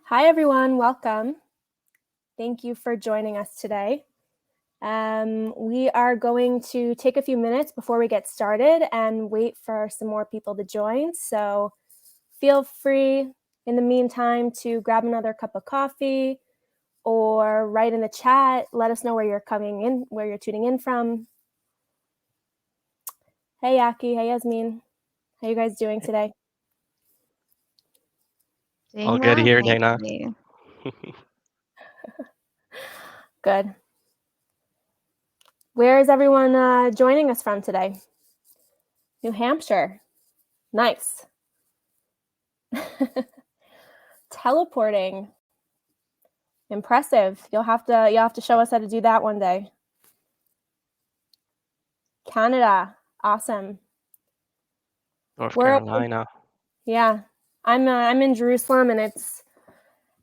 Hi, everyone. Welcome. Thank you for joining us today. We are going to take a few minutes before we get started and wait for some more people to join. So feel free in the meantime to grab another cup of coffee or write in the chat. Let us know where you're coming in, where you're tuning in from. Hey, Yaki. Hey, Yasmin. How you guys doing today? All good here, Dana. Good. Where is everyone joining us from today? New Hampshire. Nice. Teleporting. Impressive. You'll have to show us how to do that one day. Canada. Awesome. North Carolina. Yeah. I'm in Jerusalem and it's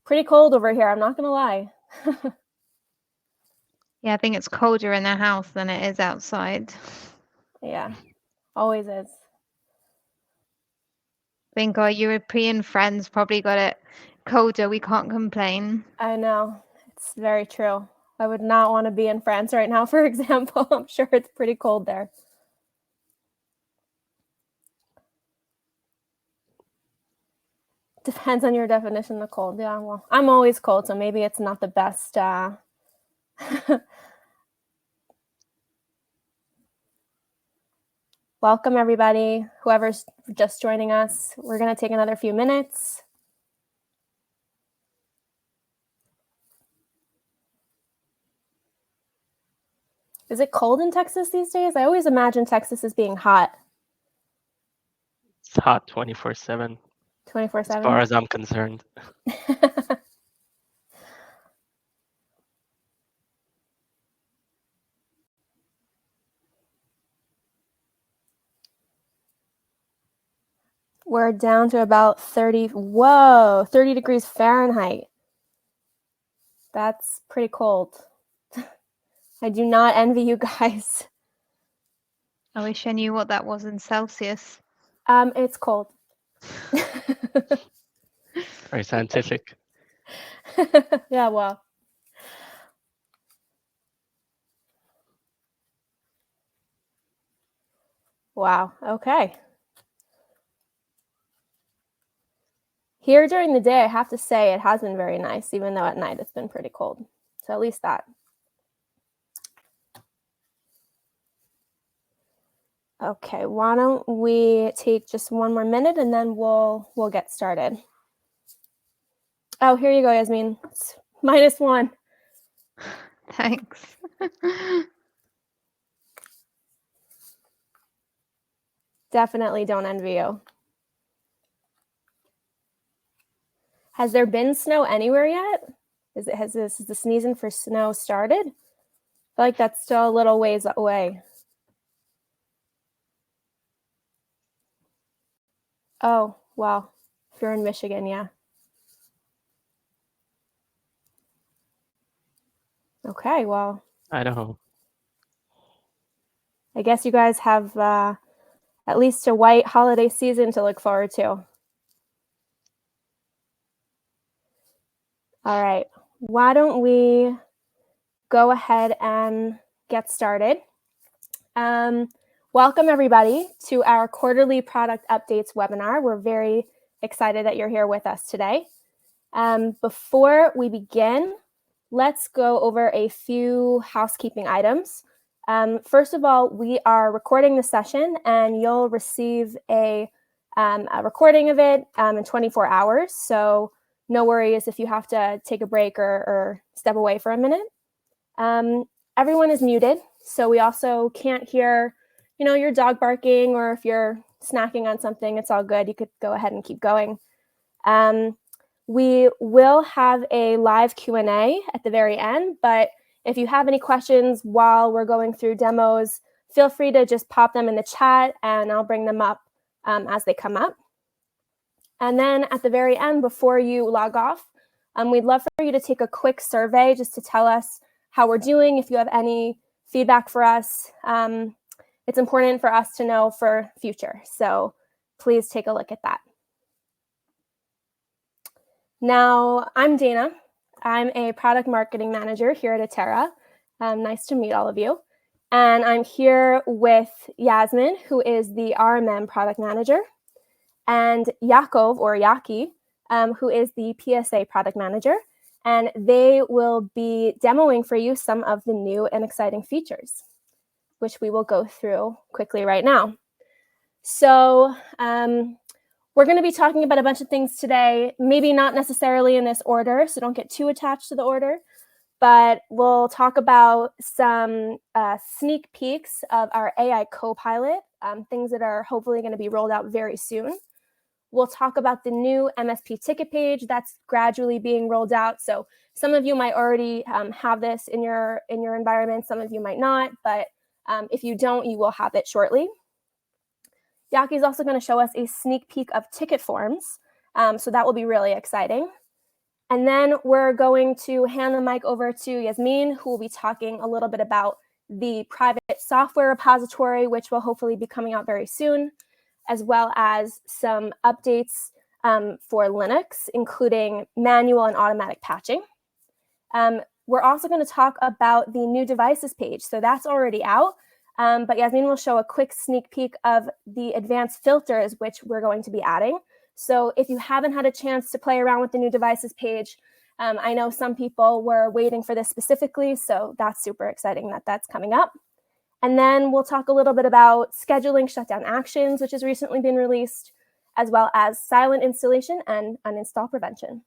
pretty cold over here, I'm not gonna lie. Yeah, I think it's colder in the house than it is outside. Yeah, always is. I think our European friends probably got it colder. We can't complain. I know. It's very true. I would not want to be in France right now, for example. I'm sure it's pretty cold there. Depends on your definition of cold. Yeah, well, I'm always cold, so maybe it's not the best. Welcome, everybody. Whoever's just joining us, we're going to take another few minutes. Is it cold in Texas these days? I always imagine Texas as being hot. It's hot 24/7. 24/7? As far as I'm concerned. We're down to about 30. Whoa, 30 degrees Fahrenheit. That's pretty cold. I do not envy you guys. I wish I knew what that was in Celsius. It's cold. Very scientific. Yeah, well. Wow, okay. Here during the day, I have to say it has been very nice, even though at night it's been pretty cold. So at least that. Okay, why don't we take just one more minute and then we'll get started. Oh, here you go, Yasmin. It's -1. Thanks. Definitely don't envy you. Has there been snow anywhere yet? Has the season for snow started? I feel like that's still a little ways away. Oh, wow. If you're in Michigan, yeah. Okay, well. Idaho. I guess you guys have at least a white holiday season to look forward to. All right, why don't we go ahead and get started. Welcome everybody to our quarterly product updates webinar. We're very excited that you're here with us today. Before we begin, let's go over a few housekeeping items. First of all, we are recording the session and you'll receive a recording of it in 24 hours. So no worries if you have to take a break or step away for a minute. Everyone is muted, so we also can't hear, your dog barking, or if you're snacking on something, it's all good. You could go ahead and keep going. We will have a live Q&A at the very end, but if you have any questions while we're going through demos, feel free to just pop them in the chat and I'll bring them up as they come up. And then at the very end, before you log off, we'd love for you to take a quick survey just to tell us how we're doing. If you have any feedback for us, it's important for us to know for future. So please take a look at that. Now, I'm Dana. I'm a product marketing manager here at Atera. Nice to meet all of you. And I'm here with Yasmin, who is the RMM product manager, and Yakov, or Yaki, who is the PSA product manager. And they will be demoing for you some of the new and exciting features, which we will go through quickly right now. So we're going to be talking about a bunch of things today, maybe not necessarily in this order, so don't get too attached to the order, but we'll talk about some sneak peeks of our AI Copilot, things that are hopefully going to be rolled out very soon. We'll talk about the new MSP ticket page that's gradually being rolled out. So some of you might already have this in your environment, some of you might not, but if you don't, you will have it shortly. Yaki is also going to show us a sneak peek of ticket forms, so that will be really exciting. And then we're going to hand the mic over to Yasmin, who will be talking a little bit about the private software repository, which will hopefully be coming out very soon, as well as some updates for Linux, including manual and automatic patching. We're also going to talk about the new devices page. So that's already out. But Yasmin will show a quick sneak peek of the advanced filters, which we're going to be adding. So if you haven't had a chance to play around with the new devices page, I know some people were waiting for this specifically, so that's super exciting that that's coming up. And then we'll talk a little bit about scheduling shutdown actions, which has recently been released, as well as silent installation and uninstall prevention.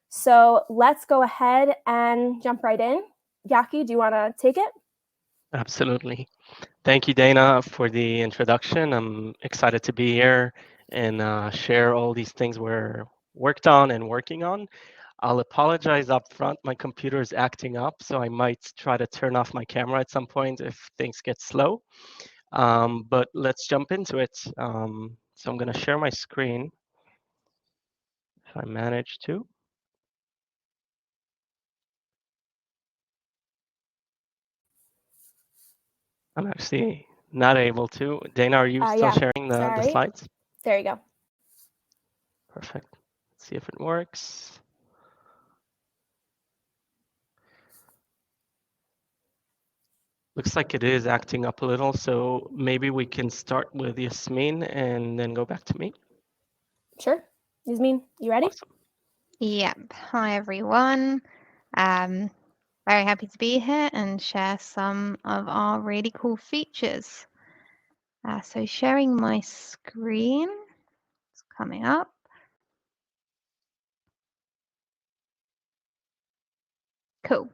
So let's go ahead and jump right in. Yaki, do you want to take it? Absolutely. Thank you, Dana, for the introduction. I'm excited to be here and share all these things we're worked on and working on. I'll apologize up front. My computer is acting up, so I might try to turn off my camera at some point if things get slow. But let's jump into it. So I'm going to share my screen if I manage to. I'm actually not able to. Dana, are you still Yeah, sharing the slides? There you go. Perfect. Let's see if it works. Looks like it is acting up a little, so maybe we can start with Yasmin and then go back to me. Sure. Yasmin, you ready? Awesome. Yep. Hi, everyone. Very happy to be here and share some of our really cool features. So sharing my screen, it's coming up. Cool.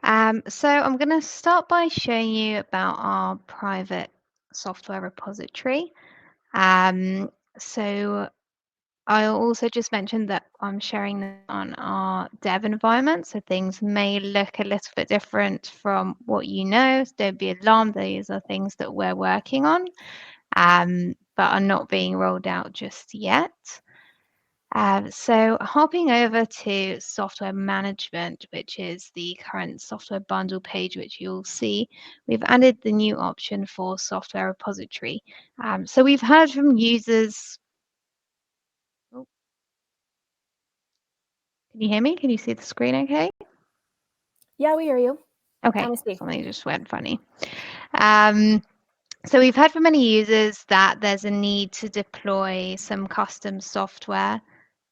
So I'm going to start by showing you about our private software repository. So I'll also just mention that I'm sharing this on our dev environment, so things may look a little bit different from what you know. So don't be alarmed, these are things that we're working on, but are not being rolled out just yet. So hopping over to software management, which is the current software bundle page, which you'll see, we've added the new option for software repository. So we've heard from users. Oh. Can you hear me? Can you see the screen okay? Yeah, we hear you. Okay, something just went funny. So we've heard from many users that there's a need to deploy some custom software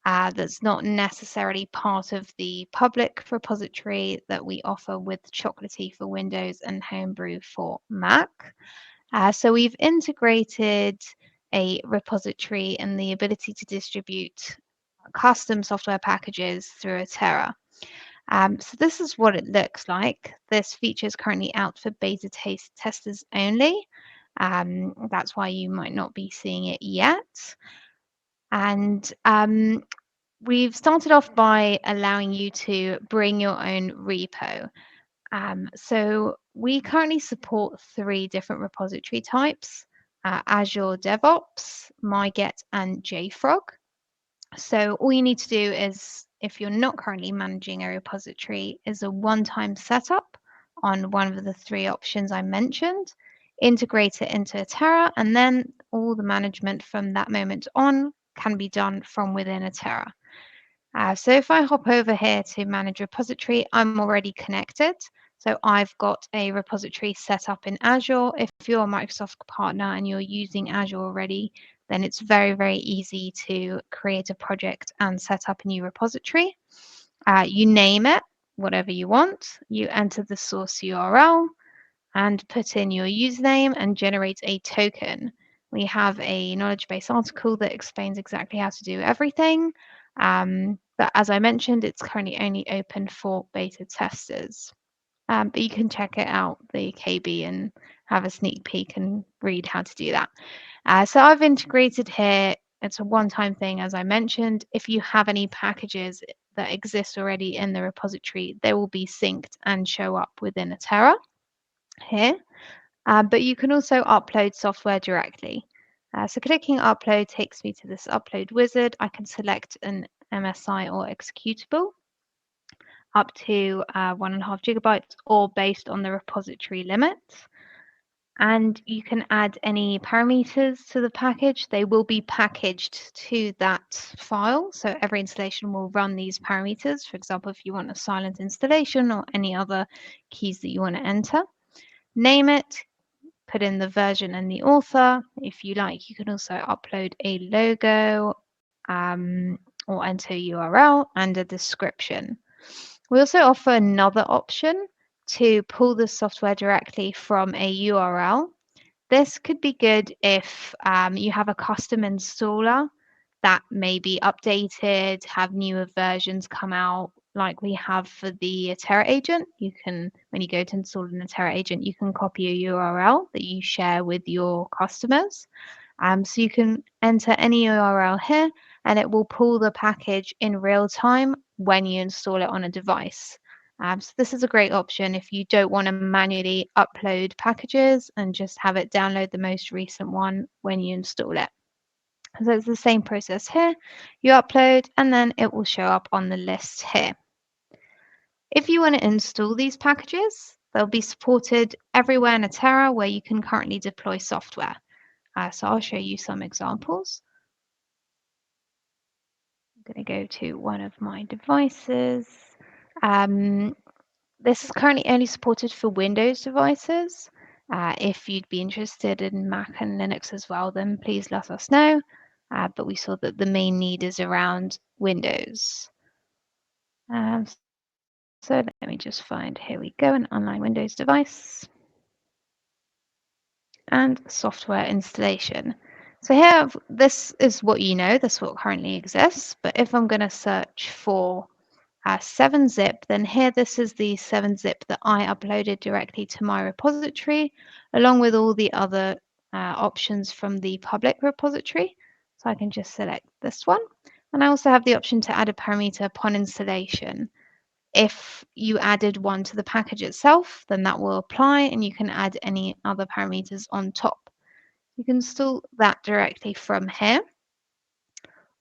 that's not necessarily part of the public repository that we offer with Chocolatey for Windows and Homebrew for Mac. So we've integrated a repository and the ability to distribute custom software packages through Atera. So this is what it looks like. This feature is currently out for beta testers only. That's why you might not be seeing it yet. And we've started off by allowing you to bring your own repo. So we currently support 3 different repository types, Azure DevOps, MyGet, and JFrog. So all you need to do is, if you're not currently managing a repository, is a one-time setup on one of the 3 options I mentioned, integrate it into Atera, and then all the management from that moment on can be done from within Atera. So if I hop over here to manage repository, I'm already connected. So I've got a repository set up in Azure. If you're a Microsoft partner and you're using Azure already, then it's very, very easy to create a project and set up a new repository. You name it, whatever you want. You enter the source URL and put in your username and generate a token. We have a knowledge base article that explains exactly how to do everything. But as I mentioned, it's currently only open for beta testers. But you can check it out, the KB, and have a sneak peek and read how to do that. So I've integrated here. It's a one-time thing, as I mentioned. If you have any packages that exist already in the repository, they will be synced and show up within Atera here. But you can also upload software directly. So clicking upload takes me to this upload wizard. I can select an MSI or executable up to 1.5 gigabytes or based on the repository limits. And you can add any parameters to the package. They will be packaged to that file. So every installation will run these parameters. For example, if you want a silent installation or any other keys that you want to enter. Name it, put in the version and the author. If you like, you can also upload a logo or enter a URL and a description. We also offer another option to pull the software directly from a URL. This could be good if you have a custom installer that may be updated, have newer versions come out, like we have for the Atera agent. You can, when you go to install an Atera agent, you can copy a URL that you share with your customers. So you can enter any URL here and it will pull the package in real time when you install it on a device. So this is a great option if you don't want to manually upload packages and just have it download the most recent one when you install it. So it's the same process here. You upload and then it will show up on the list here. If you want to install these packages, they'll be supported everywhere in Atera where you can currently deploy software. So I'll show you some examples. I'm going to go to one of my devices. This is currently only supported for Windows devices. If you'd be interested in Mac and Linux as well, then please let us know. But we saw that the main need is around Windows. So let me just find, here we go, an online Windows device. And software installation. So here, this is what you know, this is what currently exists. But if I'm going to search for 7-zip, then here this is the 7-zip that I uploaded directly to my repository, along with all the other options from the public repository. So I can just select this one. And I also have the option to add a parameter upon installation. If you added one to the package itself, then that will apply and you can add any other parameters on top. You can install that directly from here.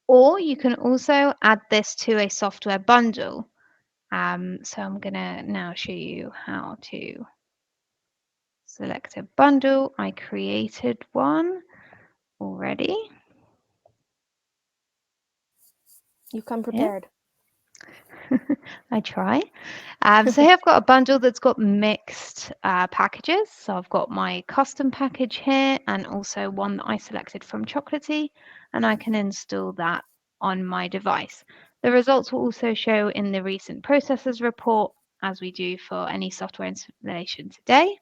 Or you can also add this to a software bundle. So I'm going to now show you how to select a bundle. I created one already. You come prepared. Yeah. I try. So here I've got a bundle that's got mixed packages. So I've got my custom package here and also one that I selected from Chocolatey, and I can install that on my device. The results will also show in the recent processes report, as we do for any software installation today.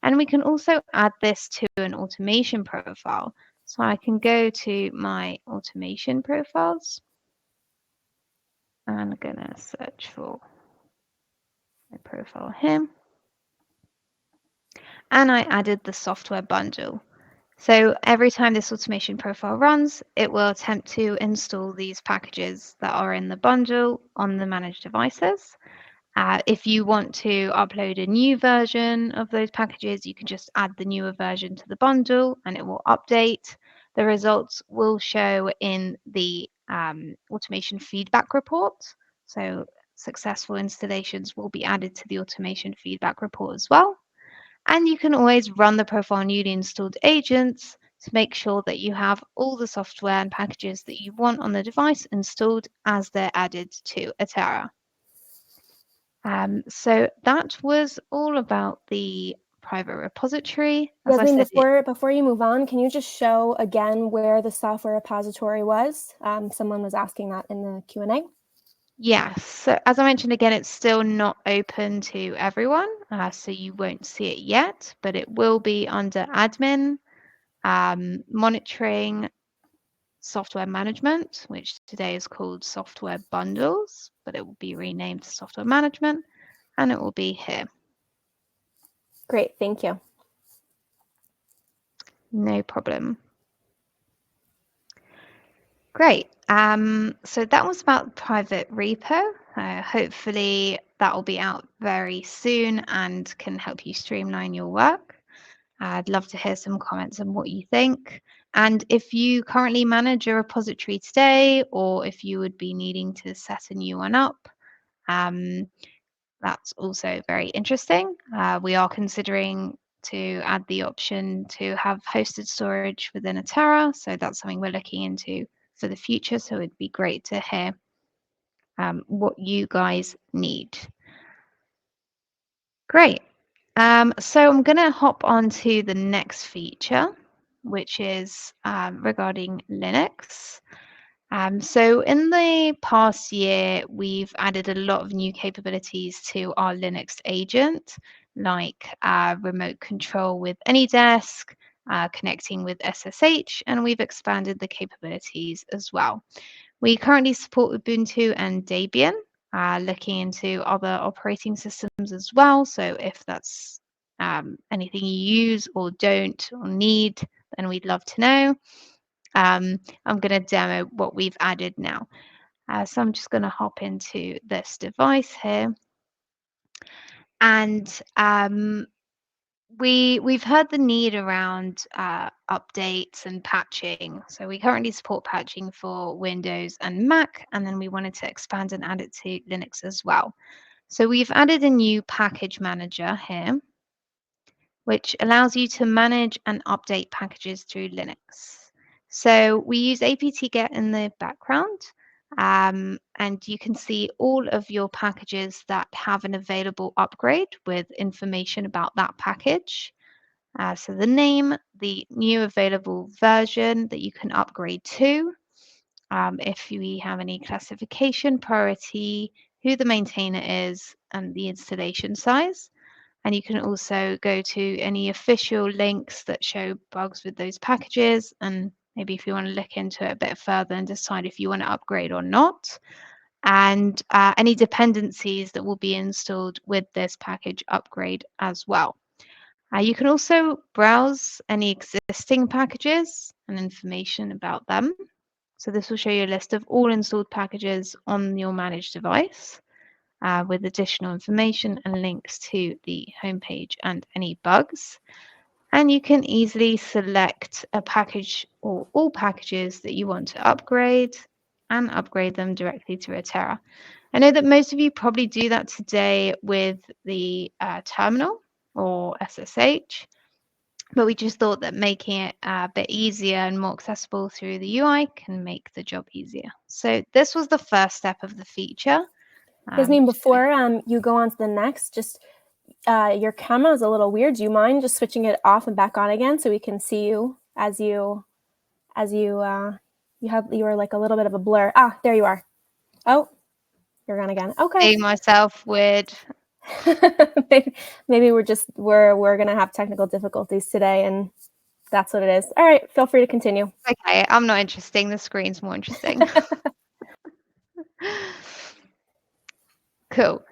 And we can also add this to an automation profile. So I can go to my automation profiles. I'm going to search for my profile here. And I added the software bundle. So every time this automation profile runs, it will attempt to install these packages that are in the bundle on the managed devices. If you want to upload a new version of those packages, you can just add the newer version to the bundle and it will update. The results will show in the automation feedback report. So successful installations will be added to the automation feedback report as well. And you can always run the profile newly installed agents to make sure that you have all the software and packages that you want on the device installed as they're added to Atera. So that was all about the private repository. As I Yasmin, said, before you move on, can you just show again where the software repository was? Someone was asking that in the Q&A. yes. So as I mentioned again, it's still not open to everyone, so you won't see it yet, but it will be under admin, monitoring, software management, which today is called software bundles, but it will be renamed to software management, and it will be here. Great, thank you. No problem. Great. So that was about private repo. Hopefully that will be out very soon and can help you streamline your work. I'd love to hear some comments on what you think. And if you currently manage a repository today, or if you would be needing to set a new one up, that's also very interesting. We are considering to add the option to have hosted storage within Atera, so that's something we're looking into for the future. So it'd be great to hear what you guys need. Great. So I'm going to hop on to the next feature, which is regarding Linux. So in the past year, we've added a lot of new capabilities to our Linux agent, like remote control with AnyDesk, connecting with SSH, and we've expanded the capabilities as well. We currently support Ubuntu and Debian, looking into other operating systems as well. So if that's anything you use or don't or need, then we'd love to know. I'm going to demo what we've added now. So I'm just going to hop into this device here. And we've heard the need around updates and patching. So we currently support patching for Windows and Mac, and then we wanted to expand and add it to Linux as well. So we've added a new package manager here, which allows you to manage and update packages through Linux. So we use apt-get in the background, and you can see all of your packages that have an available upgrade with information about that package. So the name, the new available version that you can upgrade to, if we have any classification, priority, who the maintainer is, and the installation size. And you can also go to any official links that show bugs with those packages, and maybe if you want to look into it a bit further and decide if you want to upgrade or not, and any dependencies that will be installed with this package upgrade as well. You can also browse any existing packages and information about them. So this will show you a list of all installed packages on your managed device, with additional information and links to the homepage and any bugs. And you can easily select a package or all packages that you want to upgrade and upgrade them directly to Atera. I know that most of you probably do that today with the terminal or SSH, but we just thought that making it a bit easier and more accessible through the UI can make the job easier. So this was the first step of the feature. Yasmin, before you go on to the next, just your camera is a little weird. Do you mind just switching it off and back on again so we can see you as you were like a little bit of a blur. Ah, there you are. Oh, you're gone again. Okay. Seeing myself weird. Maybe we're gonna have technical difficulties today, and that's what it is. All right, feel free to continue. Okay, I'm not interesting. The screen's more interesting. Cool.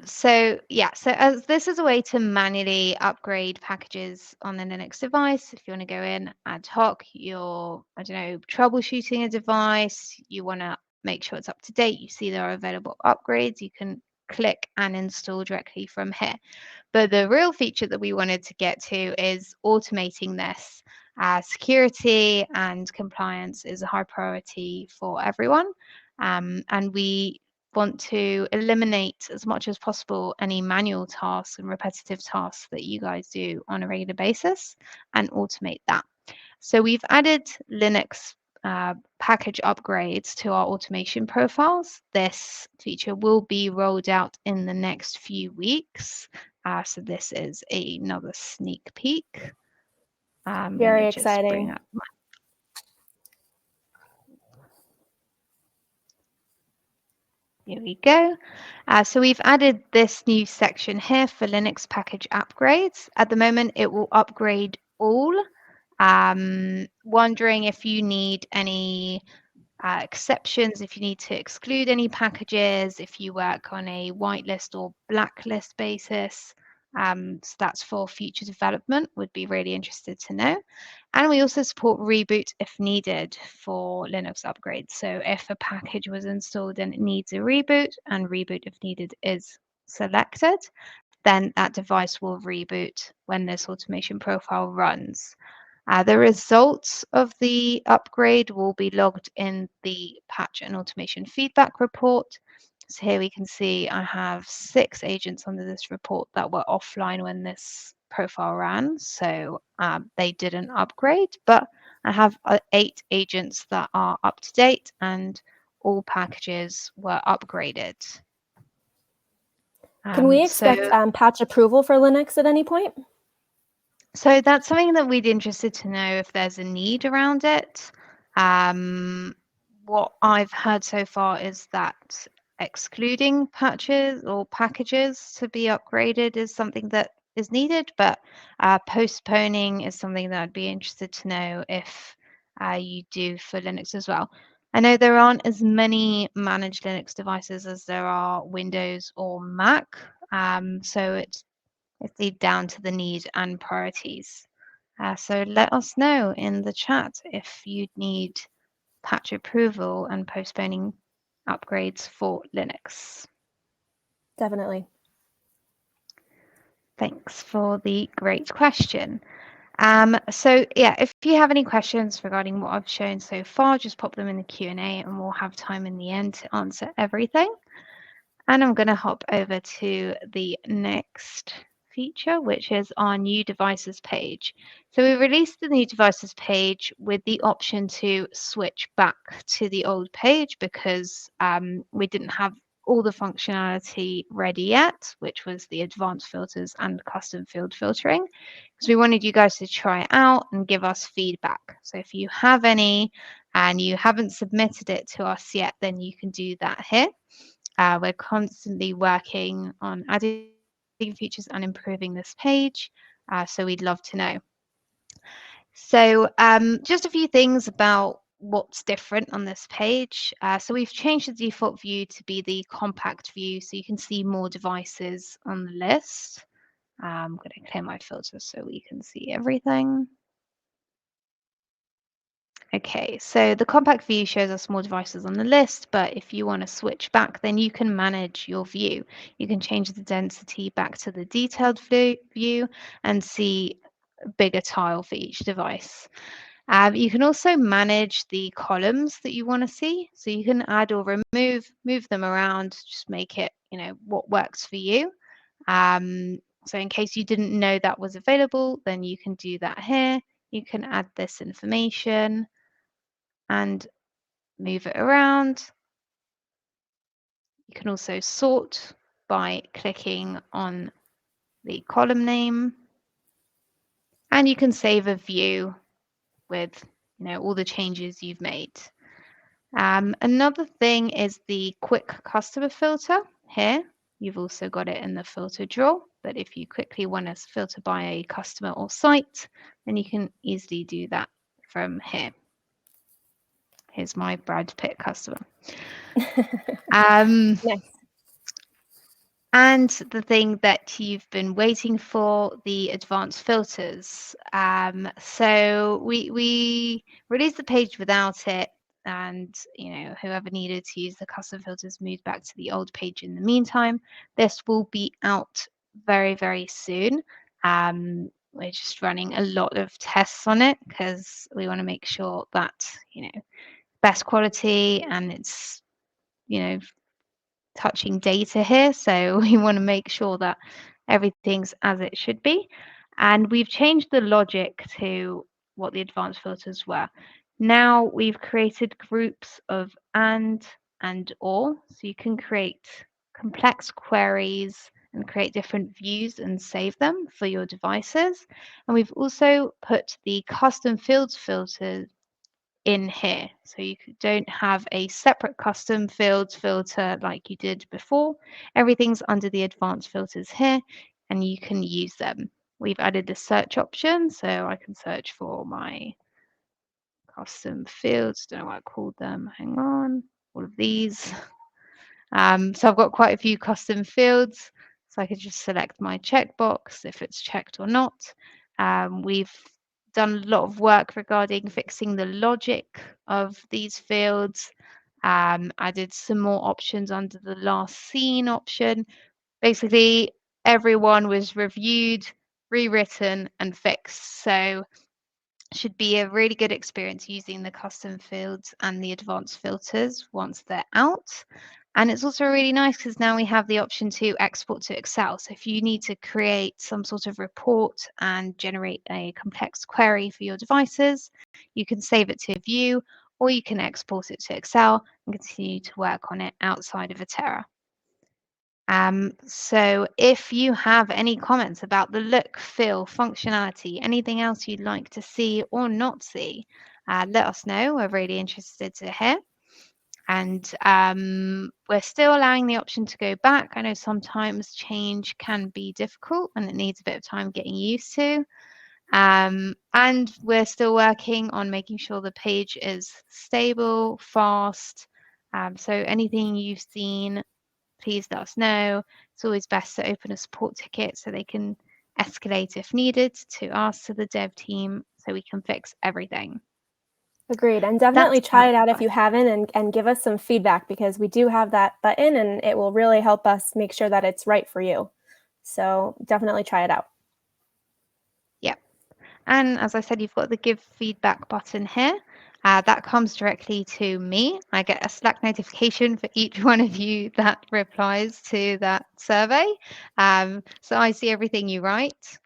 So as this is a way to manually upgrade packages on the Linux device. If you want to go in ad hoc, you're, troubleshooting a device, you want to make sure it's up to date, you see there are available upgrades, you can click and install directly from here. But the real feature that we wanted to get to is automating this. Security and compliance is a high priority for everyone, and we want to eliminate as much as possible any manual tasks and repetitive tasks that you guys do on a regular basis and automate that. So we've added Linux package upgrades to our automation profiles. This feature will be rolled out in the next few weeks. So this is another sneak peek. Very exciting. Here we go. So we've added this new section here for Linux package upgrades. At the moment, it will upgrade all. Wondering if you need any exceptions, if you need to exclude any packages, if you work on a whitelist or blacklist basis. So that's for future development, would be really interested to know. And we also support reboot if needed for Linux upgrades. So if a package was installed and it needs a reboot, and reboot if needed is selected, then that device will reboot when this automation profile runs. The results of the upgrade will be logged in the patch and automation feedback report. So here we can see I have 6 agents under this report that were offline when this profile ran. So they didn't upgrade, but I have 8 agents that are up to date and all packages were upgraded. Can we expect patch approval for Linux at any point? So that's something that we'd interested to know if there's a need around it. What I've heard so far is that excluding patches or packages to be upgraded is something that is needed, but postponing is something that I'd be interested to know if you do for Linux as well. I know there aren't as many managed Linux devices as there are Windows or Mac, so it's down to the need and priorities. So let us know in the chat if you'd need patch approval and postponing upgrades for Linux. Definitely. Thanks for the great question. So yeah, if you have any questions regarding what I've shown so far, just pop them in the Q&A and we'll have time in the end to answer everything. And I'm going to hop over to the next feature, which is our new devices page. So we released the new devices page with the option to switch back to the old page because we didn't have all the functionality ready yet, which was the advanced filters and custom field filtering, because we wanted you guys to try it out and give us feedback. So if you have any and you haven't submitted it to us yet, then you can do that here. We're constantly working on adding features and improving this page, so we'd love to know. So just a few things about what's different on this page. So we've changed the default view to be the compact view, so you can see more devices on the list. I'm going to clear my filters so we can see everything. Okay, so the compact view shows us more devices on the list, but if you want to switch back, then you can manage your view. You can change the density back to the detailed view and see a bigger tile for each device. You can also manage the columns that you want to see. So you can add or move them around, just make it, what works for you. So in case you didn't know that was available, then you can do that here. You can add this information and move it around. You can also sort by clicking on the column name, and you can save a view with all the changes you've made. Another thing is the quick customer filter here. You've also got it in the filter drawer, but if you quickly want to filter by a customer or site, then you can easily do that from here. Here's my Brad Pitt customer. Nice. And the thing that you've been waiting for, the advanced filters. So we released the page without it, and whoever needed to use the custom filters moved back to the old page in the meantime. This will be out very, very soon. We're just running a lot of tests on it because we want to make sure that best quality and it's touching data here, so we want to make sure that everything's as it should be. And we've changed the logic to what the advanced filters were. Now we've created groups of and or, so you can create complex queries and create different views and save them for your devices. And we've also put the custom fields filter in here. So you don't have a separate custom fields filter like you did before. Everything's under the advanced filters here and you can use them. We've added the search option, so I can search for my custom fields. Don't know what I called them. Hang on. All of these. So I've got quite a few custom fields. So I could just select my checkbox if it's checked or not. We've done a lot of work regarding fixing the logic of these fields. Added some more options under the last seen option. Basically, everyone was reviewed, rewritten, and fixed. So should be a really good experience using the custom fields and the advanced filters once they're out. And it's also really nice because now we have the option to export to Excel. So if you need to create some sort of report and generate a complex query for your devices, you can save it to View, or you can export it to Excel and continue to work on it outside of Atera. So if you have any comments about the look, feel, functionality, anything else you'd like to see or not see, let us know. We're really interested to hear. And we're still allowing the option to go back. I know sometimes change can be difficult and it needs a bit of time getting used to. And we're still working on making sure the page is stable, fast. So anything you've seen, please let us know. It's always best to open a support ticket so they can escalate if needed to us, to the dev team, so we can fix everything. Agreed. And definitely That's try it out that. if you haven't, and give us some feedback, because we do have that button and it will really help us make sure that it's right for you. So definitely try it out. Yep. And as I said, you've got the give feedback button here. That comes directly to me. I get a Slack notification for each one of you that replies to that survey. So I see everything you write,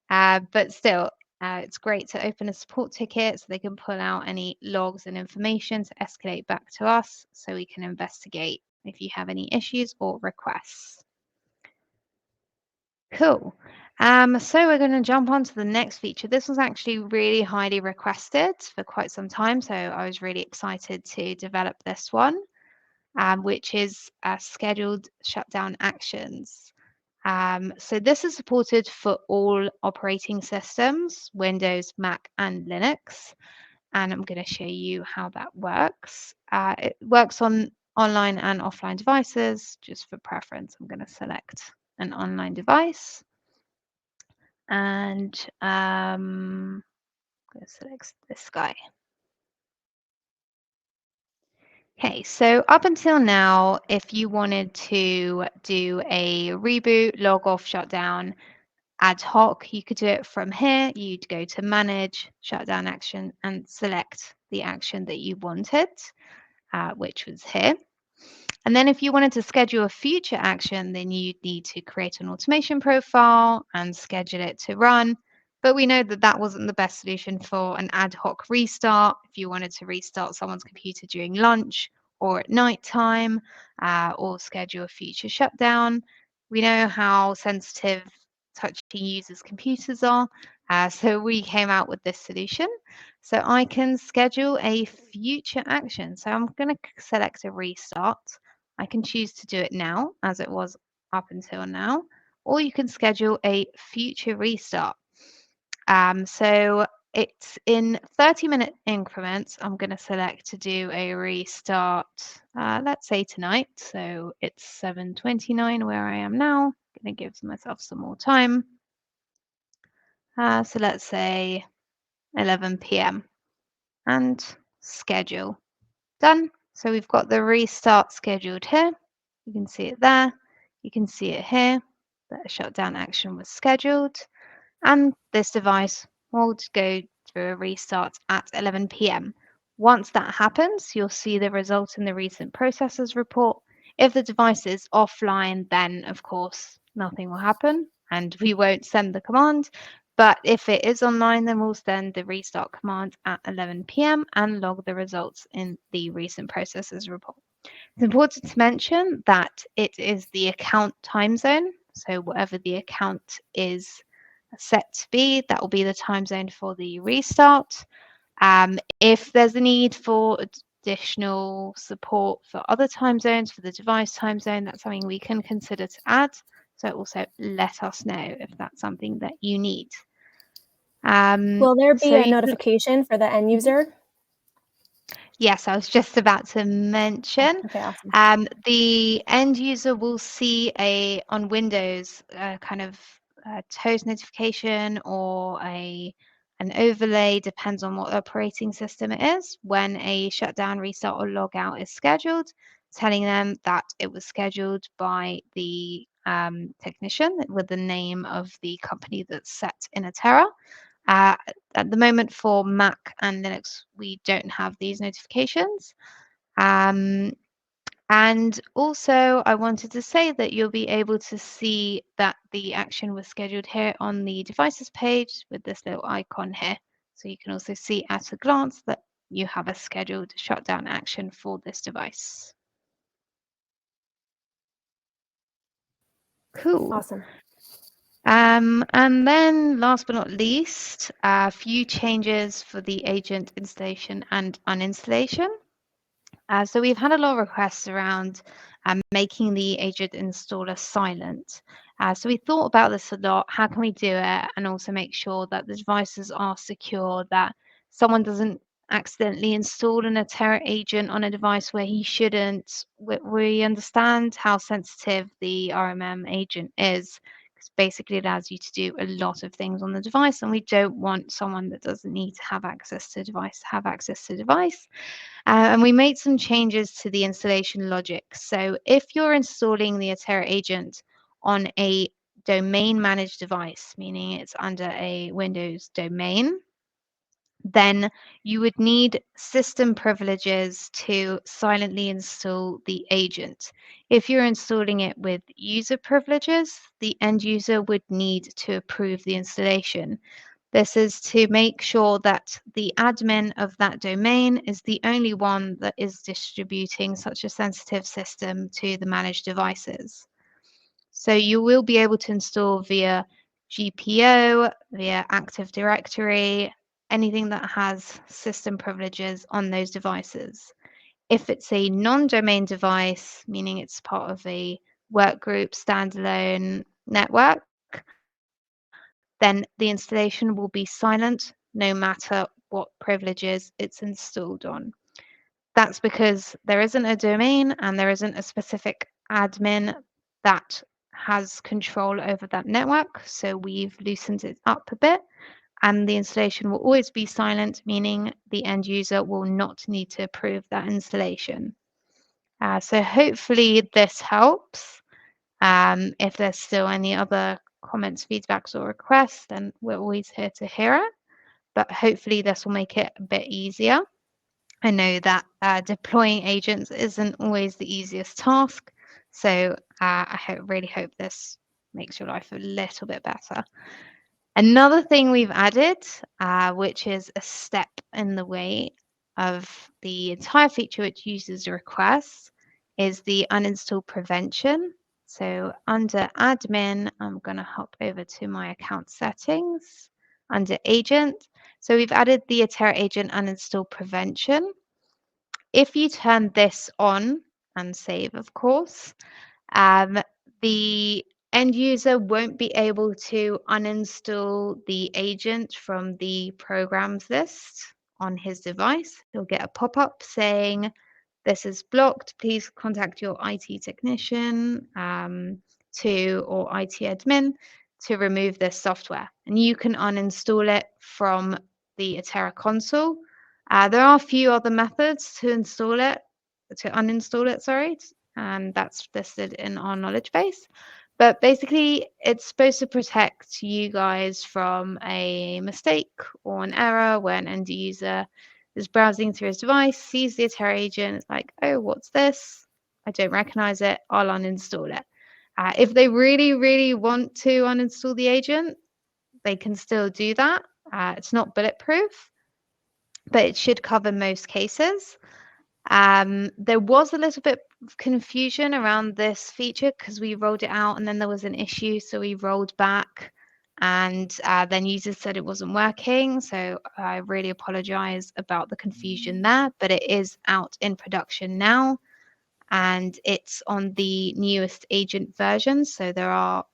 but still, it's great to open a support ticket so they can pull out any logs and information to escalate back to us so we can investigate if you have any issues or requests. Cool. So we're going to jump on to the next feature. This was actually really highly requested for quite some time, so I was really excited to develop this one, which is scheduled shutdown actions. So this is supported for all operating systems, Windows, Mac, and Linux. And I'm going to show you how that works. It works on online and offline devices. Just for preference, I'm going to select an online device. And I'm going to select this guy. Okay, so up until now, if you wanted to do a reboot, log off, shutdown, ad hoc, you could do it from here. You'd go to Manage, Shutdown Action, and select the action that you wanted, which was here. And then if you wanted to schedule a future action, then you'd need to create an automation profile and schedule it to run. But we know that that wasn't the best solution for an ad hoc restart. If you wanted to restart someone's computer during lunch or at night time, or schedule a future shutdown, we know how sensitive touching users' computers are. So we came out with this solution. So I can schedule a future action. So I'm going to select a restart. I can choose to do it now, as it was up until now, or you can schedule a future restart. So it's in 30-minute increments. I'm going to select to do a restart, let's say tonight. So it's 7:29 where I am now. I'm going to give myself some more time. So let's say 11 p.m. and schedule. Done. So we've got the restart scheduled here. You can see it there. You can see it here. That shutdown action was scheduled. And this device will go through a restart at 11 p.m. Once that happens, you'll see the result in the recent processes report. If the device is offline, then of course nothing will happen and we won't send the command. But if it is online, then we'll send the restart command at 11 p.m. and log the results in the recent processes report. It's important to mention that it is the account time zone. So whatever the account is set to be, that will be the time zone for the restart. If there's a need for additional support for other time zones, for the device time zone, that's something we can consider to add. So also let us know if that's something that you need. Will there be so a notification for the end user? Yes, I was just about to mention. Okay, awesome. The end user will see on Windows kind of a toast notification or an overlay, depends on what operating system it is, when a shutdown, restart, or logout is scheduled, telling them that it was scheduled by the technician with the name of the company that's set in Atera. At the moment for Mac and Linux, we don't have these notifications. And also, I wanted to say that you'll be able to see that the action was scheduled here on the devices page with this little icon here. So you can also see at a glance that you have a scheduled shutdown action for this device. Cool. Awesome. And then last but not least, a few changes for the agent installation and uninstallation. So we've had a lot of requests around making the agent installer silent. So we thought about this a lot. How can we do it and also make sure that the devices are secure, that someone doesn't accidentally install an Atera agent on a device where he shouldn't? We understand how sensitive the RMM agent is, because basically it allows you to do a lot of things on the device, and we don't want someone that doesn't need to have access to device to have access to device. And we made some changes to the installation logic. So if you're installing the Atera agent on a domain managed device, meaning it's under a Windows domain, then you would need system privileges to silently install the agent. If you're installing it with user privileges, the end user would need to approve the installation. This is to make sure that the admin of that domain is the only one that is distributing such a sensitive system to the managed devices. So you will be able to install via GPO, via Active Directory, anything that has system privileges on those devices. If it's a non-domain device, meaning it's part of a work group, standalone network, then the installation will be silent no matter what privileges it's installed on. That's because there isn't a domain and there isn't a specific admin that has control over that network. So we've loosened it up a bit, and the installation will always be silent, meaning the end user will not need to approve that installation. So hopefully this helps. If there's still any other comments, feedbacks, or requests, then we're always here to hear it. But hopefully this will make it a bit easier. I know that deploying agents isn't always the easiest task, so I really hope this makes your life a little bit better. Another thing we've added, which is a step in the way of the entire feature which users request, is the uninstall prevention. So under admin, I'm going to hop over to my account settings under agent. So we've added the Atera agent uninstall prevention. If you turn this on and save, of course, the end user won't be able to uninstall the agent from the programs list on his device. He'll get a pop-up saying, this is blocked. Please contact your IT technician or IT admin to remove this software. And you can uninstall it from the Atera console. There are a few other methods to uninstall it, sorry, and that's listed in our knowledge base. But basically, it's supposed to protect you guys from a mistake or an error when an end user is browsing through his device, sees the Atera agent, it's like, oh, what's this? I don't recognize it. I'll uninstall it. If they really, really want to uninstall the agent, they can still do that. It's not bulletproof, but it should cover most cases. There was a little bit of confusion around this feature because we rolled it out and then there was an issue, so we rolled back, and then users said it wasn't working. So I really apologize about the confusion there, but it is out in production now, and it's on the newest agent version. So there are,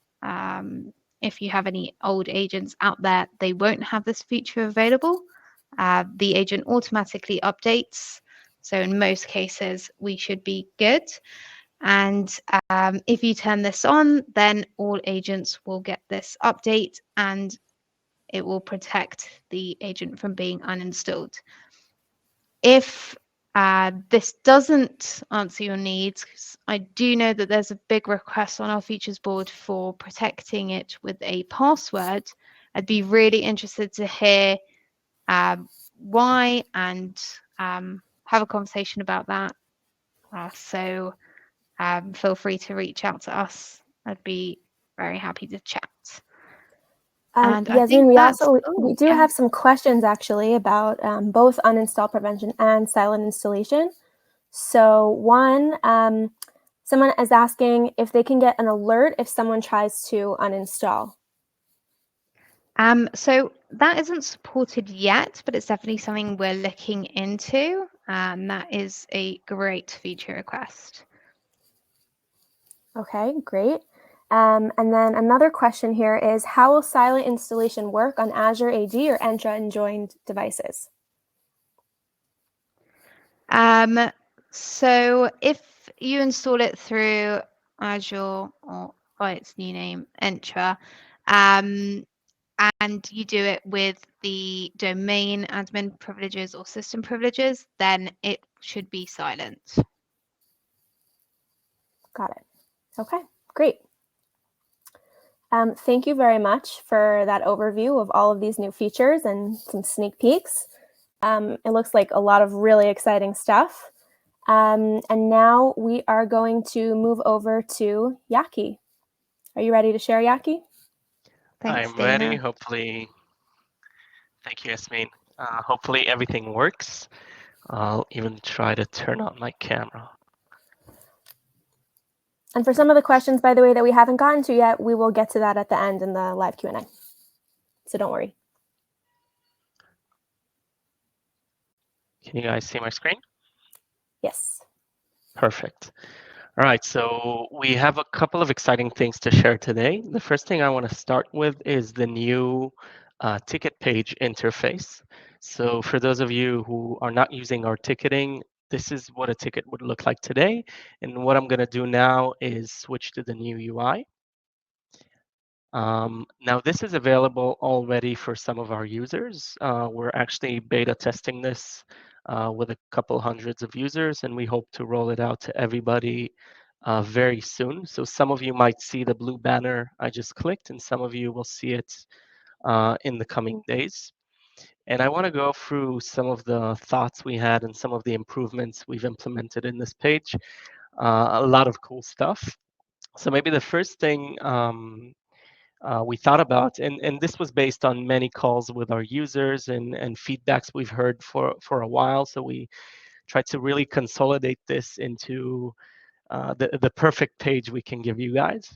if you have any old agents out there, they won't have this feature available. The agent automatically updates. So in most cases, we should be good. And if you turn this on, then all agents will get this update and it will protect the agent from being uninstalled. If this doesn't answer your needs, 'cause I do know that there's a big request on our features board for protecting it with a password. I'd be really interested to hear why and have a conversation about that. So feel free to reach out to us. I'd be very happy to chat. And I Yasmin, think we do have some questions actually about both uninstall prevention and silent installation. So one, someone is asking if they can get an alert if someone tries to uninstall. So that isn't supported yet, but it's definitely something we're looking into. And that is a great feature request. Okay, great. And then another question here is, how will silent installation work on Azure AD or Entra enjoined devices? So if you install it through Azure, or by its new name, Entra, and you do it with the domain admin privileges or system privileges, then it should be silent. Got it. Okay, great. Thank you very much for that overview of all of these new features and some sneak peeks. It looks like a lot of really exciting stuff. And now we are going to move over to Yaki. Are you ready to share, Yaki? Thanks, I'm Dana. ready. Hopefully, thank you, Yasmin. Hopefully everything works. I'll even try to turn on my camera. And for some of the questions, by the way, that we haven't gotten to yet, we will get to that at the end in the live Q&A. So don't worry. Can you guys see my screen? Yes. Perfect. All right, so we have a couple of exciting things to share today. The first thing I want to start with is the new ticket page interface. So for those of you who are not using our ticketing, this is what a ticket would look like today. And what I'm going to do now is switch to the new UI. Now, this is available already for some of our users. We're actually beta testing this with a couple hundreds of users, and we hope to roll it out to everybody very soon. So some of you might see the blue banner I just clicked, and some of you will see it in the coming days. And I want to go through some of the thoughts we had and some of the improvements we've implemented in this page. A lot of cool stuff. So maybe the first thing we thought about, and this was based on many calls with our users and feedbacks we've heard for a while. So we tried to really consolidate this into the perfect page we can give you guys.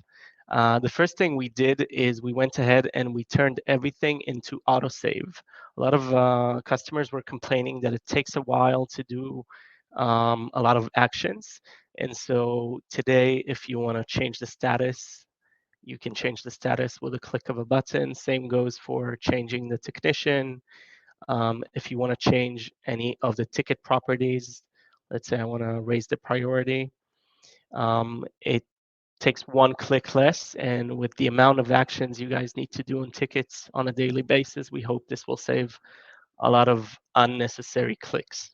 The first thing we did is we went ahead and we turned everything into autosave. A lot of customers were complaining that it takes a while to do a lot of actions. And so today, if you want to change the status, you can change the status with a click of a button. Same goes for changing the technician. If you want to change any of the ticket properties, let's say I want to raise the priority, it takes one click less. And with the amount of actions you guys need to do on tickets on a daily basis, we hope this will save a lot of unnecessary clicks.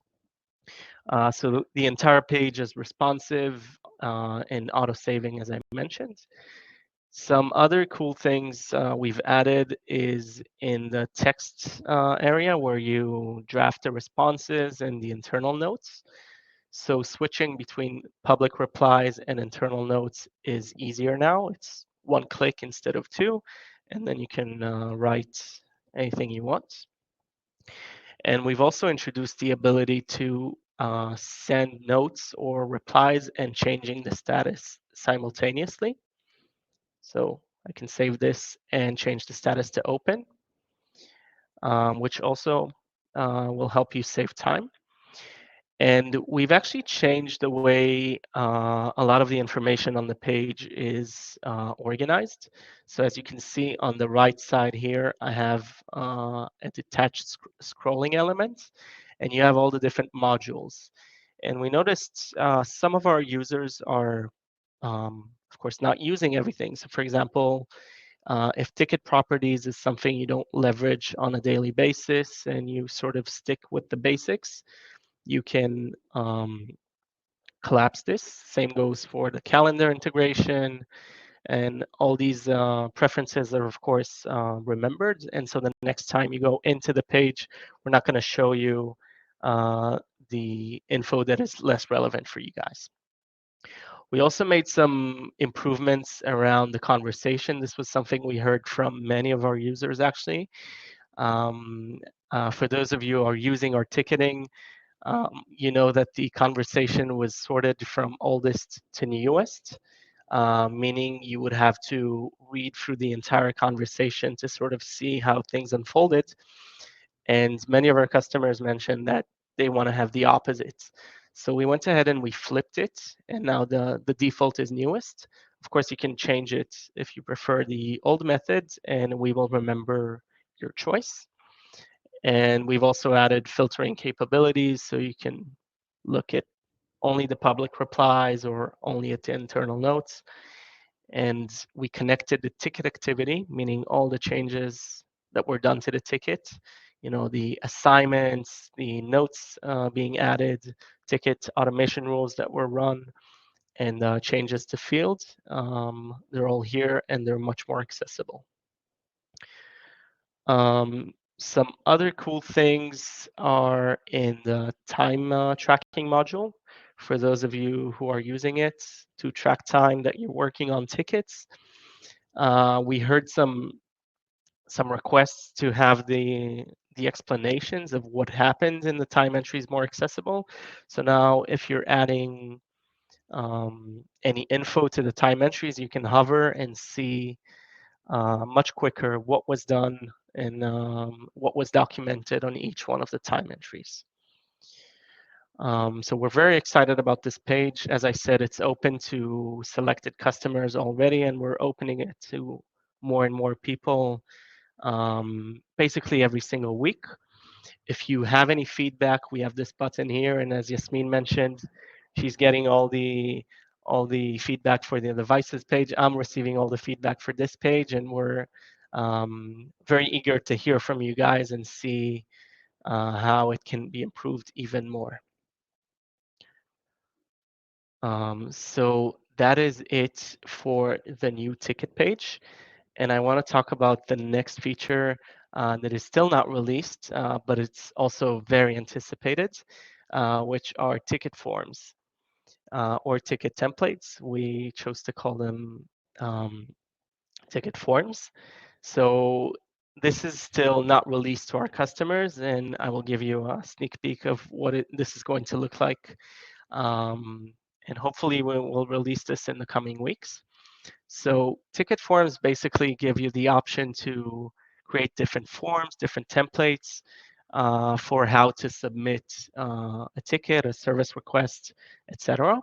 So the entire page is responsive and auto-saving, as I mentioned. Some other cool things we've added is in the text area where you draft the responses and the internal notes. So switching between public replies and internal notes is easier now. It's one click instead of two. and then you can write anything you want. And we've also introduced the ability to send notes or replies and changing the status simultaneously. So I can save this and change the status to open, which also will help you save time. And we've actually changed the way a lot of the information on the page is organized. So as you can see on the right side here, I have a detached scrolling element, and you have all the different modules. And we noticed some of our users are, of course, not using everything. So for example, if ticket properties is something you don't leverage on a daily basis and you sort of stick with the basics, you can collapse this. Same goes for the calendar integration, and all these preferences are of course remembered. And so the next time you go into the page, we're not going to show you the info that is less relevant for you guys. We also made some improvements around the conversation. This was something we heard from many of our users actually. For those of you who are using our ticketing, you know that the conversation was sorted from oldest to newest, meaning you would have to read through the entire conversation to sort of see how things unfolded. And many of our customers mentioned that they want to have the opposite. So we went ahead and we flipped it, and now the default is newest. Of course, you can change it if you prefer the old method, and we will remember your choice. And we've also added filtering capabilities, so you can look at only the public replies or only at the internal notes. And we connected the ticket activity, meaning all the changes that were done to the ticket, the assignments, the notes being added, ticket automation rules that were run, and changes to fields. They're all here and they're much more accessible. Some other cool things are in the time tracking module. For those of you who are using it to track time that you're working on tickets, we heard some requests to have the explanations of what happened in the time entries more accessible. So now, if you're adding any info to the time entries, you can hover and see much quicker what was done and what was documented on each one of the time entries. So we're very excited about this page. As I said, it's open to selected customers already, and we're opening it to more and more people basically every single week. If you have any feedback, we have this button here, and as Yasmin mentioned, she's getting all the feedback for the devices page. I'm receiving all the feedback for this page, and we're very eager to hear from you guys and see how it can be improved even more. So that is it for the new ticket page. And I want to talk about the next feature that is still not released, but it's also very anticipated, which are ticket forms or ticket templates. We chose to call them ticket forms. So this is still not released to our customers, and I will give you a sneak peek of what this is going to look like. And hopefully we'll release this in the coming weeks. So ticket forms basically give you the option to create different forms, different templates for how to submit a ticket, a service request, etc.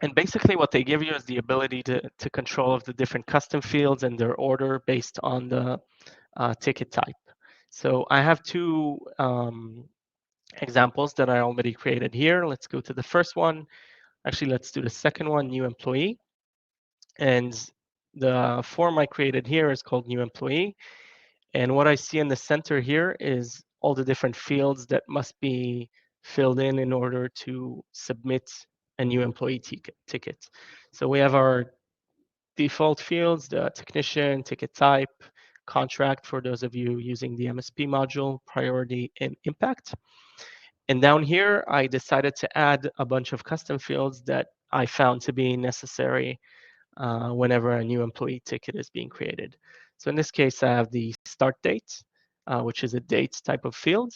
And basically what they give you is the ability to control of the different custom fields and their order based on the ticket type. So I have two examples that I already created here. Let's go to the first one. Actually, let's do the second one, new employee. And the form I created here is called new employee. And what I see in the center here is all the different fields that must be filled in order to submit a new employee ticket. So we have our default fields, the technician, ticket type, contract for those of you using the MSP module, priority, and impact. And down here, I decided to add a bunch of custom fields that I found to be necessary whenever a new employee ticket is being created. So in this case, I have the start date, which is a date type of field.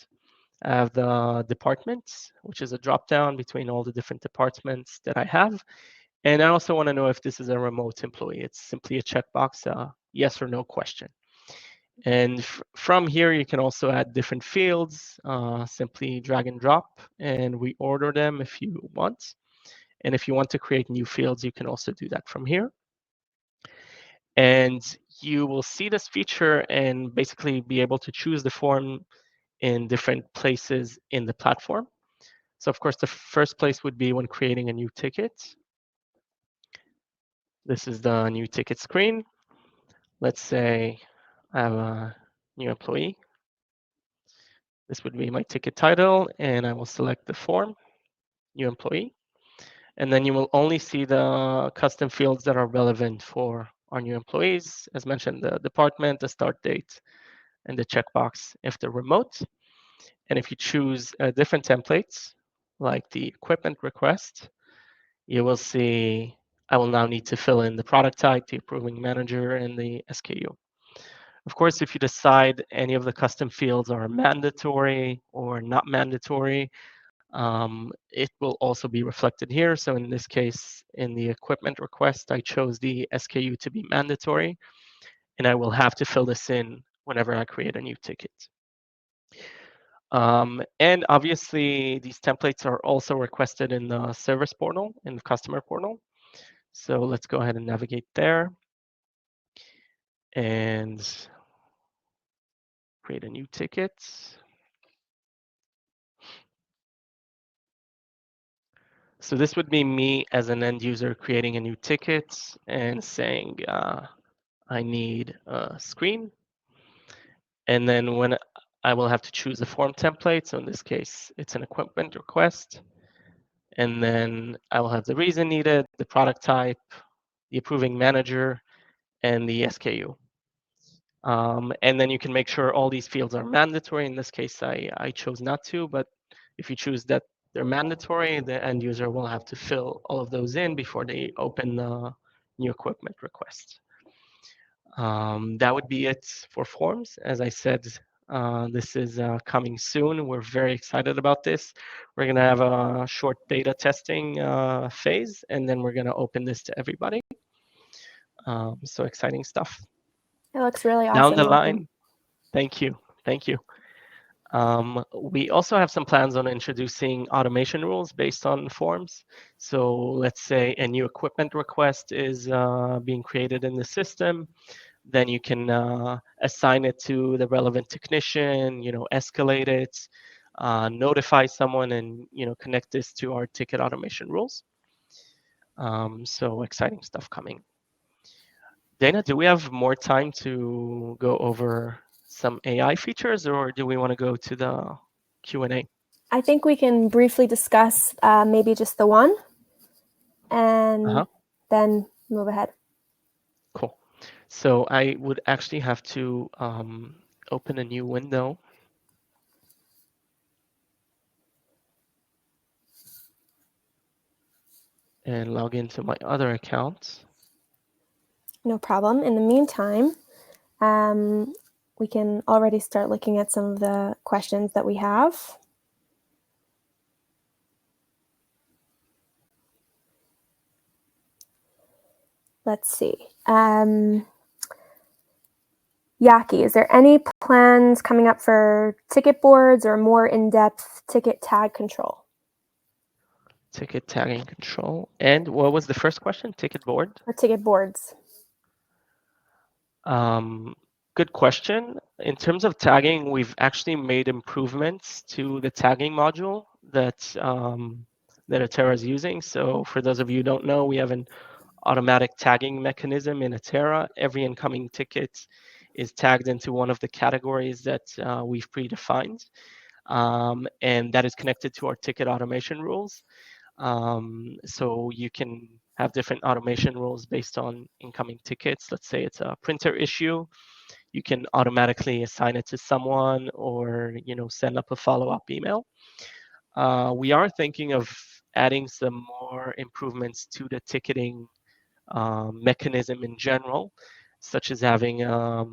I have the departments, which is a drop-down between all the different departments that I have. And I also want to know if this is a remote employee. It's simply a checkbox, yes or no question. And from here, you can also add different fields, simply drag and drop and reorder them if you want. And if you want to create new fields, you can also do that from here. And you will see this feature and basically be able to choose the form in different places in the platform. So of course, the first place would be when creating a new ticket. This is the new ticket screen. Let's say I have a new employee. This would be my ticket title, and I will select the form, new employee. And then you will only see the custom fields that are relevant for our new employees. As mentioned, the department, the start date, and the checkbox if they're remote. And if you choose different templates, like the equipment request, you will see I will now need to fill in the product type, the approving manager, and the SKU. Of course, if you decide any of the custom fields are mandatory or not mandatory, it will also be reflected here. So in this case, in the equipment request, I chose the SKU to be mandatory, and I will have to fill this in whenever I create a new ticket. And obviously, these templates are also requested in the service portal, in the customer portal. So let's go ahead and navigate there and create a new ticket. So this would be me as an end user creating a new ticket and saying, I need a screen. And then when I will have to choose a form template. So in this case, it's an equipment request. And then I will have the reason needed, the product type, the approving manager, and the SKU. And then you can make sure all these fields are mandatory. In this case, I chose not to, but if you choose that they're mandatory, the end user will have to fill all of those in before they open the new equipment request. That would be it for forms. As I said, this is coming soon. We're very excited about this. We're going to have a short beta testing phase, and then we're going to open this to everybody. So exciting stuff. It looks really awesome. Down the line, thank you. Thank you. We also have some plans on introducing automation rules based on forms. So let's say a new equipment request is being created in the system. Then you can assign it to the relevant technician, escalate it, notify someone, and connect this to our ticket automation rules. So exciting stuff coming. Dana, do we have more time to go over some AI features, or do we want to go to the Q&A? I think we can briefly discuss maybe just the one and then move ahead. Cool. So I would actually have to open a new window. And log into my other account. No problem. In the meantime, we can already start looking at some of the questions that we have. Let's see. Yaki, is there any plans coming up for ticket boards or more in-depth ticket tag control? Ticket tagging control. And what was the first question? Ticket board? Or ticket boards? Good question. In terms of tagging, we've actually made improvements to the tagging module that Atera is using. So for those of you who don't know, we have an automatic tagging mechanism in Atera. Every incoming ticket is tagged into one of the categories that we've predefined. And that is connected to our ticket automation rules. So you can have different automation rules based on incoming tickets. Let's say it's a printer issue. You can automatically assign it to someone or send up a follow-up email. We are thinking of adding some more improvements to the ticketing mechanism in general, such as having a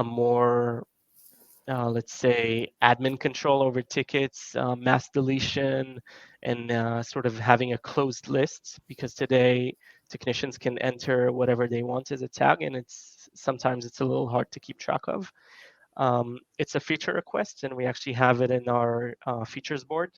more, let's say, admin control over tickets, mass deletion, and sort of having a closed list, because today technicians can enter whatever they want as a tag, and sometimes it's a little hard to keep track of. It's a feature request, and we actually have it in our features board.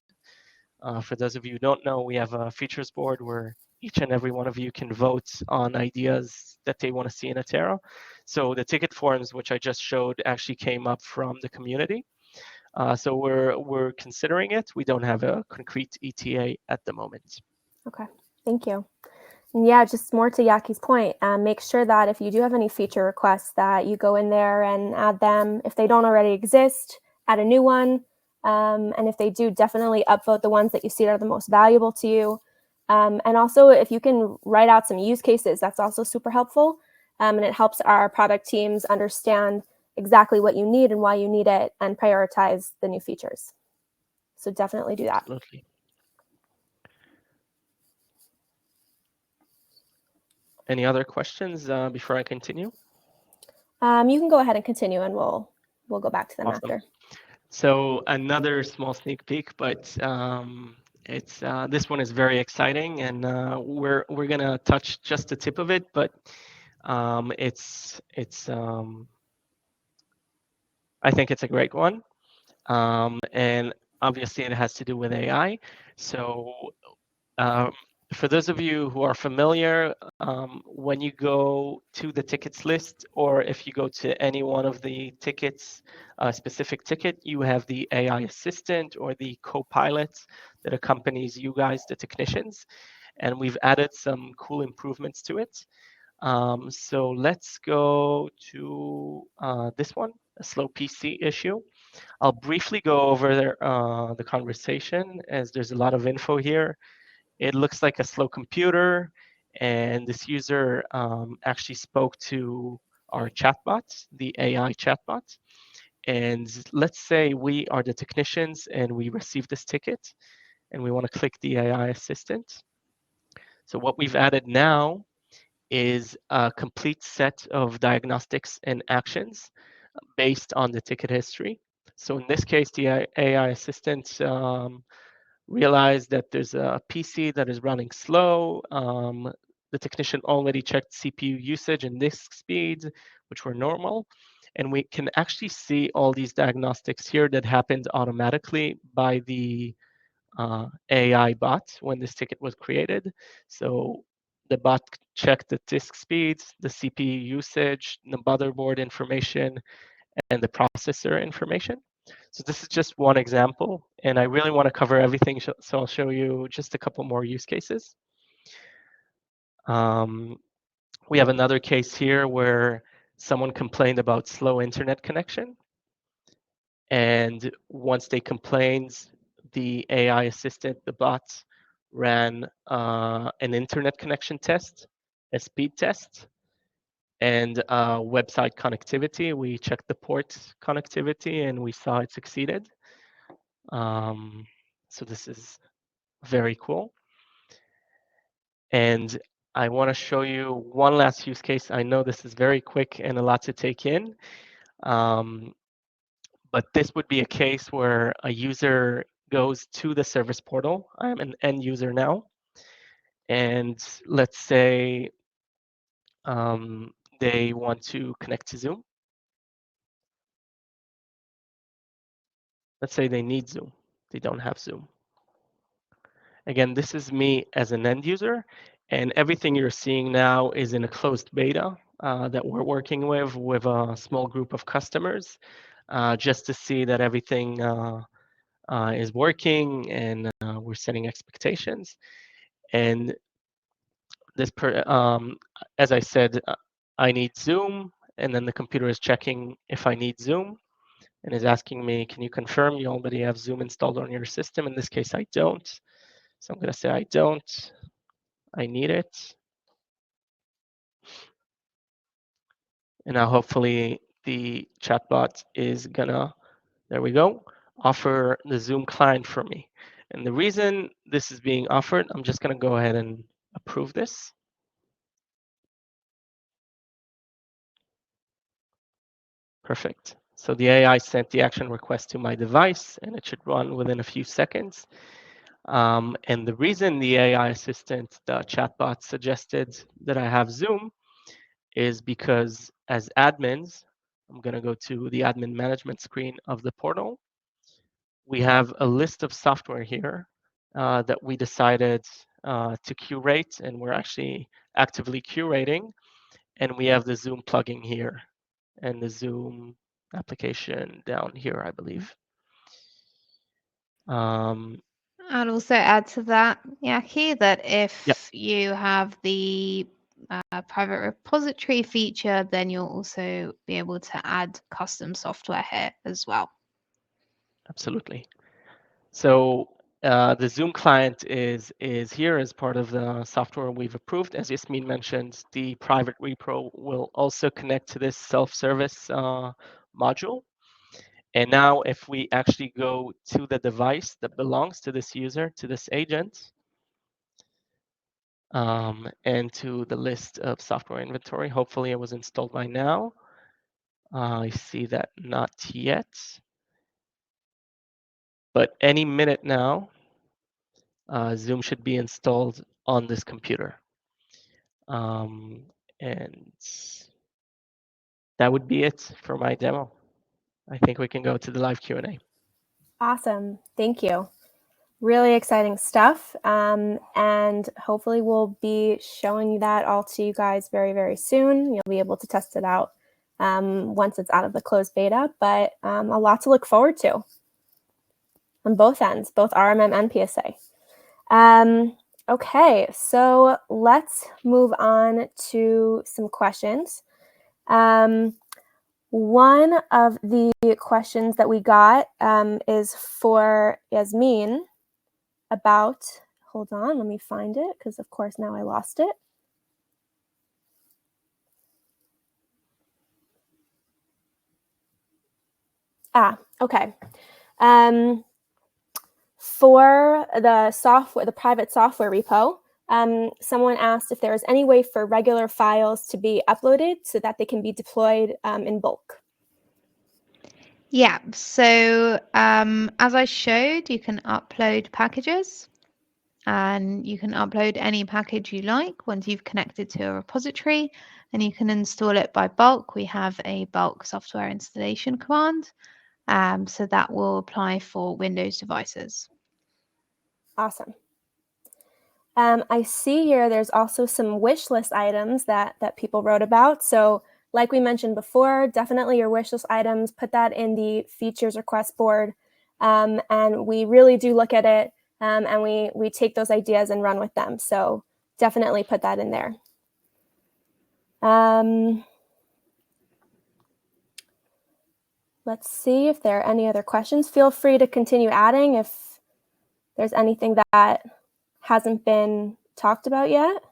For those of you who don't know, we have a features board where each and every one of you can vote on ideas that they want to see in Atera. So the ticket forms, which I just showed, actually came up from the community. So we're considering it. We don't have a concrete ETA at the moment. Okay, thank you. And yeah, just more to Yaki's point, make sure that if you do have any feature requests that you go in there and add them. If they don't already exist, add a new one. And if they do, definitely upvote the ones that you see are the most valuable to you. And also, if you can write out some use cases, that's also super helpful. And it helps our product teams understand exactly what you need and why you need it and prioritize the new features. So definitely do that. Absolutely. Any other questions before I continue? You can go ahead and continue, and we'll go back to them Awesome. after. So another small sneak peek, but it's this one is very exciting, and we're gonna touch just the tip of it, but it's I think it's a great one, and obviously it has to do with AI. So for those of you who are familiar, when you go to the tickets list, or if you go to any one of the tickets, specific ticket, you have the AI assistant or the co-pilot that accompanies you guys, the technicians, and we've added some cool improvements to it. So let's go to this one, a slow PC issue. I'll briefly go over the conversation, as there's a lot of info here. It looks like a slow computer, and this user actually spoke to our chatbot, the AI chatbot. And let's say we are the technicians and we receive this ticket and we want to click the AI assistant. So what we've added now is a complete set of diagnostics and actions based on the ticket history. So in this case, the AI assistant realized that there's a PC that is running slow. The technician already checked CPU usage and disk speeds, which were normal. And we can actually see all these diagnostics here that happened automatically by the AI bot when this ticket was created. So the bot checked the disk speeds, the CPU usage, the motherboard information, and the processor information. So this is just one example, and I really want to cover everything, so I'll show you just a couple more use cases. We have another case here where someone complained about slow internet connection, and once they complained, the AI assistant, the bot, ran an internet connection test, a speed test, and website connectivity. We checked the port connectivity and we saw it succeeded. So this is very cool. And I want to show you one last use case. I know this is very quick and a lot to take in, but this would be a case where a user goes to the service portal. I'm an end user now. And let's say they want to connect to Zoom. Let's say they need Zoom. They don't have Zoom. Again, this is me as an end user, and everything you're seeing now is in a closed beta that we're working with a small group of customers, just to see that everything is working, and we're setting expectations. And this, as I said, I need Zoom, and then the computer is checking if I need Zoom, and is asking me, can you confirm you already have Zoom installed on your system? In this case, I don't. So I'm going to say I don't. I need it. And now hopefully the chatbot is gonna, there we go, offer the Zoom client for me. And the reason this is being offered, I'm just gonna go ahead and approve this. Perfect. So the AI sent the action request to my device, and it should run within a few seconds. And the reason the AI assistant, the chatbot, suggested that I have Zoom is because as admins, I'm going to go to the admin management screen of the portal. We have a list of software here that we decided to curate, and we're actually actively curating. And we have the Zoom plugin here and the Zoom application down here, I believe. I'd also add to that, Yaki, that if you have the private repository feature, then you'll also be able to add custom software here as well. Absolutely. So the Zoom client is here as part of the software we've approved. As Yasmin mentioned, the private repro will also connect to this self-service module. And now if we actually go to the device that belongs to this user, to this agent, and to the list of software inventory, hopefully it was installed by now. I see that not yet, but any minute now, Zoom should be installed on this computer. And that would be it for my demo. I think we can go to the live Q&A. Awesome. Thank you. Really exciting stuff. And hopefully we'll be showing that all to you guys very, very soon. You'll be able to test it out once it's out of the closed beta, but a lot to look forward to on both ends, both RMM and PSA. Okay, so let's move on to some questions. One of the questions that we got is for Yasmin about, hold on, let me find it, because of course now I lost it. Okay. For the software, the private software repo, someone asked if there is any way for regular files to be uploaded so that they can be deployed in bulk. Yeah, so as I showed, you can upload packages, and you can upload any package you like once you've connected to a repository, and you can install it by bulk. We have a bulk software installation command, so that will apply for Windows devices. Awesome. I see here there's also some wish list items that people wrote about. So like we mentioned before, definitely your wish list items, put that in the features request board. And we really do look at it and we take those ideas and run with them. So definitely put that in there. Let's see if there are any other questions. Feel free to continue adding if there's anything that hasn't been talked about yet.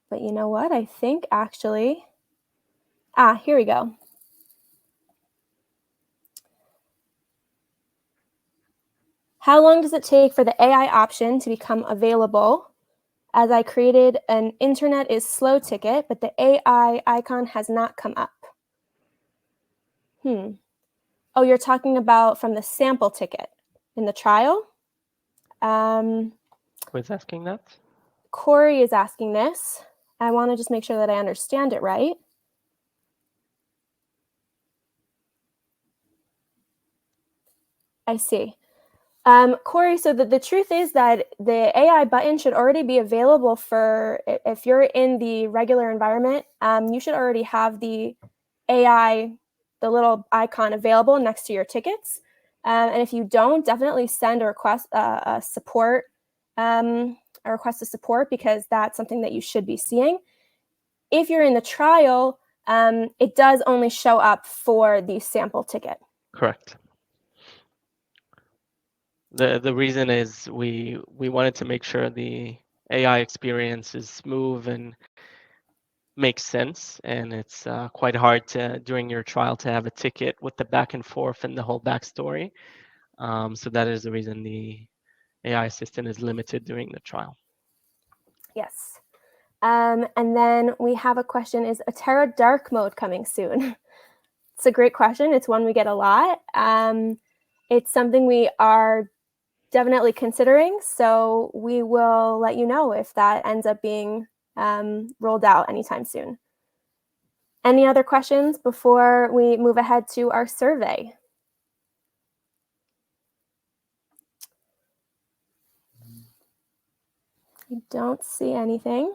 But you know what? I think actually, here we go. How long does it take for the AI option to become available? As I created an internet is slow ticket, but the AI icon has not come up. Oh, you're talking about from the sample ticket in the trial? Who's asking that? Corey is asking this. I want to just make sure that I understand it right. I see. Corey, so the truth is that the AI button should already be available for, if you're in the regular environment, you should already have the AI, the little icon available next to your tickets. And if you don't, definitely send a request, a request to support, because that's something that you should be seeing. If you're in the trial, it does only show up for the sample ticket. Correct. The reason is we wanted to make sure the AI experience is smooth and makes sense, and it's quite hard to during your trial to have a ticket with the back and forth and the whole backstory. So that is the reason the AI assistant is limited during the trial. Yes. And then we have a question, is Atera dark mode coming soon? It's a great question. It's one we get a lot. It's something we are definitely considering, so we will let you know if that ends up being rolled out anytime soon. Any other questions before we move ahead to our survey? I don't see anything.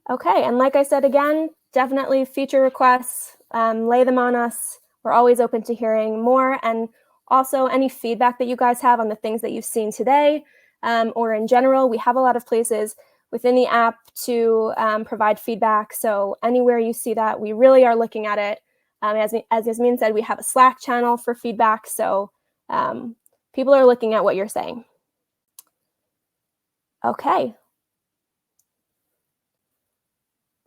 Okay, and like I said again, definitely feature requests, lay them on us. We're always open to hearing more, and also any feedback that you guys have on the things that you've seen today, or in general. We have a lot of places within the app to provide feedback, so anywhere you see that, we really are looking at it. As Yasmin said, we have a Slack channel for feedback, so people are looking at what you're saying. Okay.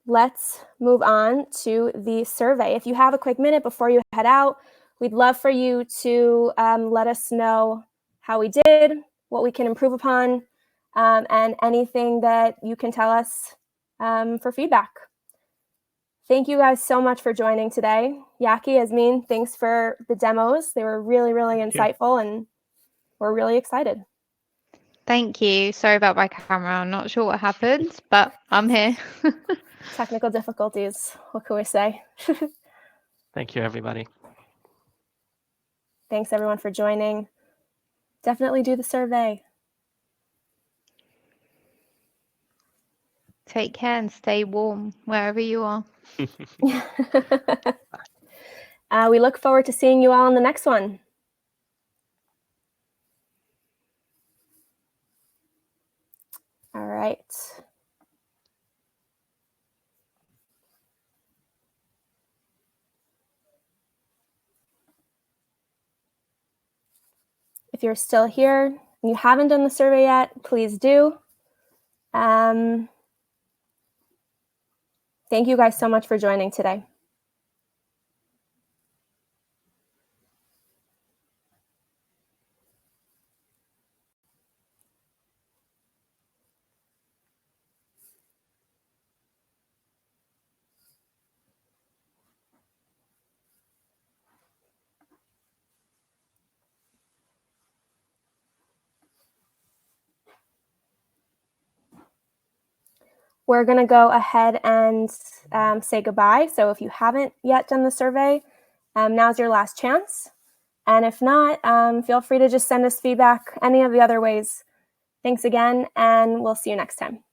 Let's move on to the survey. If you have a quick minute before you head out, we'd love for you to let us know how we did, what we can improve upon, and anything that you can tell us for feedback. Thank you guys so much for joining today. Yaki, Yasmin, thanks for the demos. They were really, really insightful, and we're really excited. Thank you. Sorry about my camera. I'm not sure what happened, but I'm here. Technical difficulties. What can we say? Thank you, everybody. Thanks, everyone, for joining. Definitely do the survey. Take care and stay warm wherever you are. We look forward to seeing you all in the next one. All right. If you're still here and you haven't done the survey yet, please do. Thank you guys so much for joining today. We're going to go ahead and say goodbye. So if you haven't yet done the survey, now's your last chance. And if not, feel free to just send us feedback any of the other ways. Thanks again, and we'll see you next time.